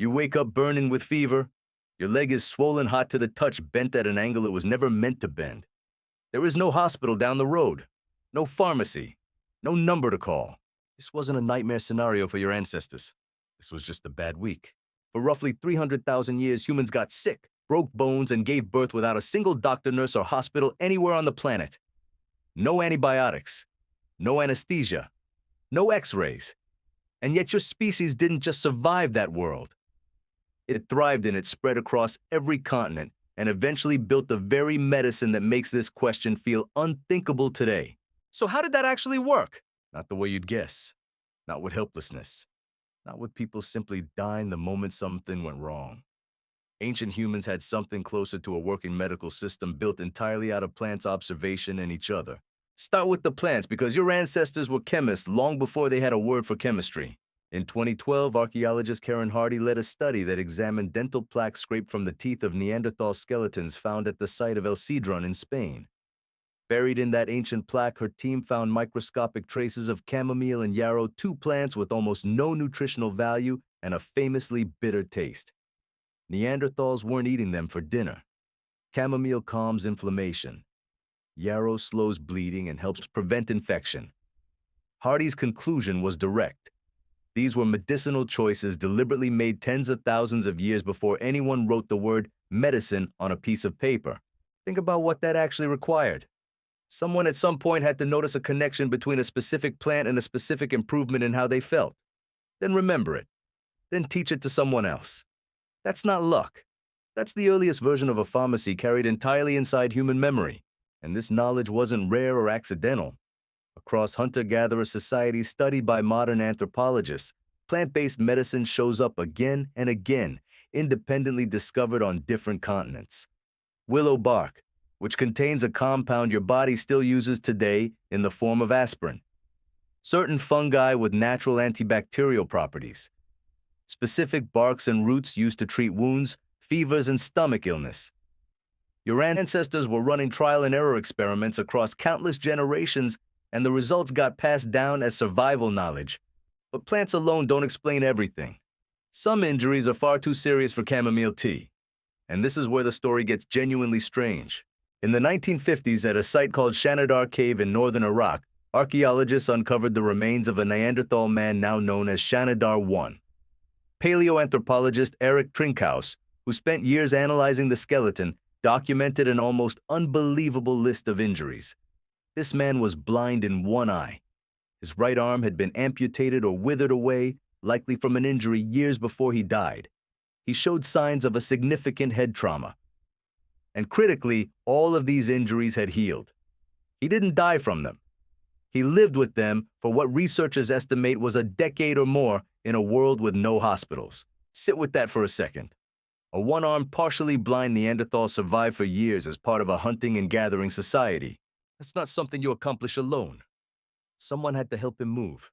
You wake up burning with fever. Your leg is swollen hot to the touch, bent at an angle it was never meant to bend. There is no hospital down the road, no pharmacy, no number to call. This wasn't a nightmare scenario for your ancestors. This was just a bad week. For roughly 300,000 years, humans got sick, broke bones, and gave birth without a single doctor, nurse, or hospital anywhere on the planet. No antibiotics, no anesthesia, no x-rays. And yet your species didn't just survive that world. It thrived in it, spread across every continent, and eventually built the very medicine that makes this question feel unthinkable today. So how did that actually work? Not the way you'd guess. Not with helplessness. Not with people simply dying the moment something went wrong. Ancient humans had something closer to a working medical system built entirely out of plants' observation and each other. Start with the plants because your ancestors were chemists long before they had a word for chemistry. In 2012, archaeologist Karen Hardy led a study that examined dental plaques scraped from the teeth of Neanderthal skeletons found at the site of El Cedron in Spain. Buried in that ancient plaque, her team found microscopic traces of chamomile and yarrow, two plants with almost no nutritional value and a famously bitter taste. Neanderthals weren't eating them for dinner. Chamomile calms inflammation. Yarrow slows bleeding and helps prevent infection. Hardy's conclusion was direct. These were medicinal choices deliberately made tens of thousands of years before anyone wrote the word medicine on a piece of paper. Think about what that actually required. Someone at some point had to notice a connection between a specific plant and a specific improvement in how they felt. Then remember it. Then teach it to someone else. That's not luck. That's the earliest version of a pharmacy carried entirely inside human memory. And this knowledge wasn't rare or accidental. Across hunter-gatherer societies studied by modern anthropologists, plant-based medicine shows up again and again, independently discovered on different continents. Willow bark, which contains a compound your body still uses today in the form of aspirin. Certain fungi with natural antibacterial properties. Specific barks and roots used to treat wounds, fevers, and stomach illness. Your ancestors were running trial and error experiments across countless generations, and the results got passed down as survival knowledge. But plants alone don't explain everything. Some injuries are far too serious for chamomile tea. And this is where the story gets genuinely strange. In the 1950s, at a site called Shanidar Cave in northern Iraq, archaeologists uncovered the remains of a Neanderthal man now known as Shanidar I. Paleoanthropologist Erich Trinkhaus, who spent years analyzing the skeleton, documented an almost unbelievable list of injuries. This man was blind in one eye. His right arm had been amputated or withered away, likely from an injury years before he died. He showed signs of a significant head trauma. And critically, all of these injuries had healed. He didn't die from them. He lived with them for what researchers estimate was a decade or more in a world with no hospitals. Sit with that for a second. A one-armed, partially blind Neanderthal survived for years as part of a hunting and gathering society. That's not something you accomplish alone. Someone had to help him move.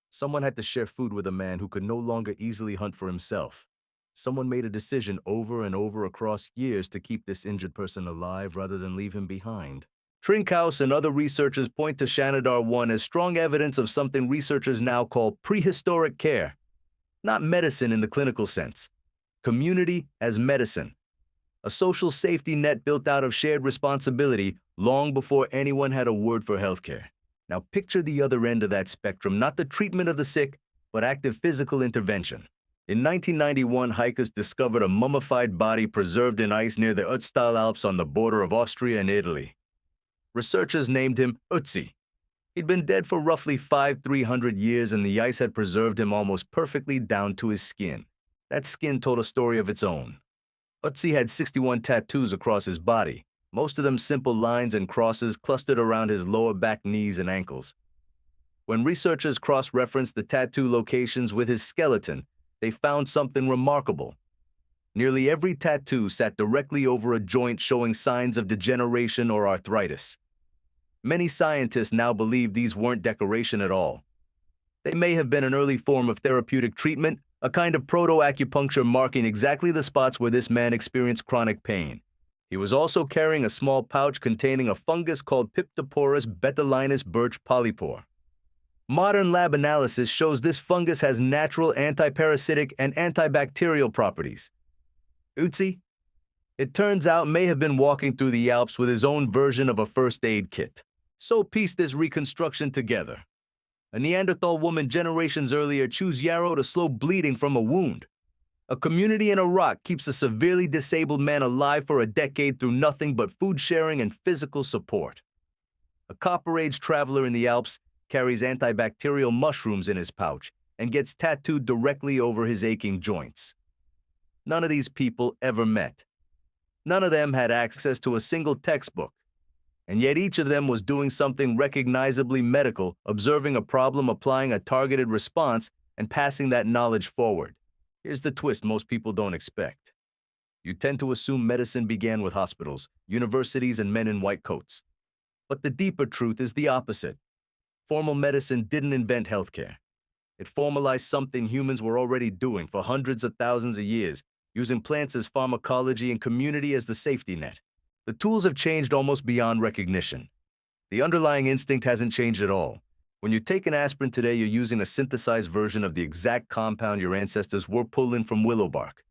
Someone had to share food with a man who could no longer easily hunt for himself. Someone made a decision over and over across years to keep this injured person alive rather than leave him behind. Trinkhaus and other researchers point to Shanidar I as strong evidence of something researchers now call prehistoric care. Not medicine in the clinical sense. Community as medicine. A social safety net built out of shared responsibility long before anyone had a word for healthcare. Now picture the other end of that spectrum, not the treatment of the sick, but active physical intervention. In 1991, hikers discovered a mummified body preserved in ice near the Ötzi Alps on the border of Austria and Italy. Researchers named him Ötzi. He'd been dead for roughly 300 years, and the ice had preserved him almost perfectly down to his skin. That skin told a story of its own. Ötzi had 61 tattoos across his body, most of them simple lines and crosses clustered around his lower back, knees, and ankles. When researchers cross-referenced the tattoo locations with his skeleton, they found something remarkable. Nearly every tattoo sat directly over a joint showing signs of degeneration or arthritis. Many scientists now believe these weren't decoration at all. They may have been an early form of therapeutic treatment, a kind of proto-acupuncture marking exactly the spots where this man experienced chronic pain. He was also carrying a small pouch containing a fungus called Piptoporus betulinus birch polypore. Modern lab analysis shows this fungus has natural antiparasitic and antibacterial properties. Ötzi, it turns out, may have been walking through the Alps with his own version of a first aid kit. So piece this reconstruction together. A Neanderthal woman generations earlier chews yarrow to slow bleeding from a wound. A community in Iraq keeps a severely disabled man alive for a decade through nothing but food sharing and physical support. A copper-age traveler in the Alps carries antibacterial mushrooms in his pouch and gets tattooed directly over his aching joints. None of these people ever met. None of them had access to a single textbook. And yet each of them was doing something recognizably medical, observing a problem, applying a targeted response, and passing that knowledge forward. Here's the twist most people don't expect. You tend to assume medicine began with hospitals, universities, and men in white coats. But the deeper truth is the opposite. Formal medicine didn't invent healthcare. It formalized something humans were already doing for hundreds of thousands of years, using plants as pharmacology and community as the safety net. The tools have changed almost beyond recognition. The underlying instinct hasn't changed at all. When you take an aspirin today, you're using a synthesized version of the exact compound your ancestors were pulling from willow bark.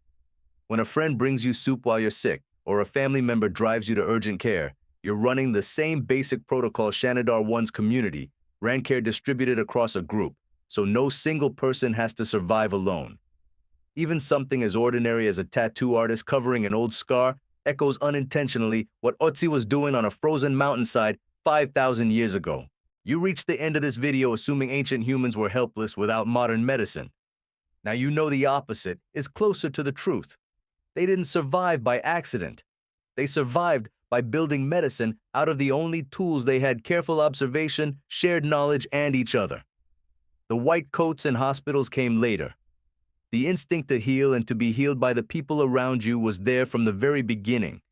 When a friend brings you soup while you're sick, or a family member drives you to urgent care, you're running the same basic protocol Shanidar one's community, ran care distributed across a group, so no single person has to survive alone. Even something as ordinary as a tattoo artist covering an old scar echoes unintentionally what Ötzi was doing on a frozen mountainside 5,000 years ago. You reached the end of this video assuming ancient humans were helpless without modern medicine. Now you know the opposite is closer to the truth. They didn't survive by accident. They survived by building medicine out of the only tools they had: careful observation, shared knowledge, and each other. The white coats and hospitals came later. The instinct to heal and to be healed by the people around you was there from the very beginning.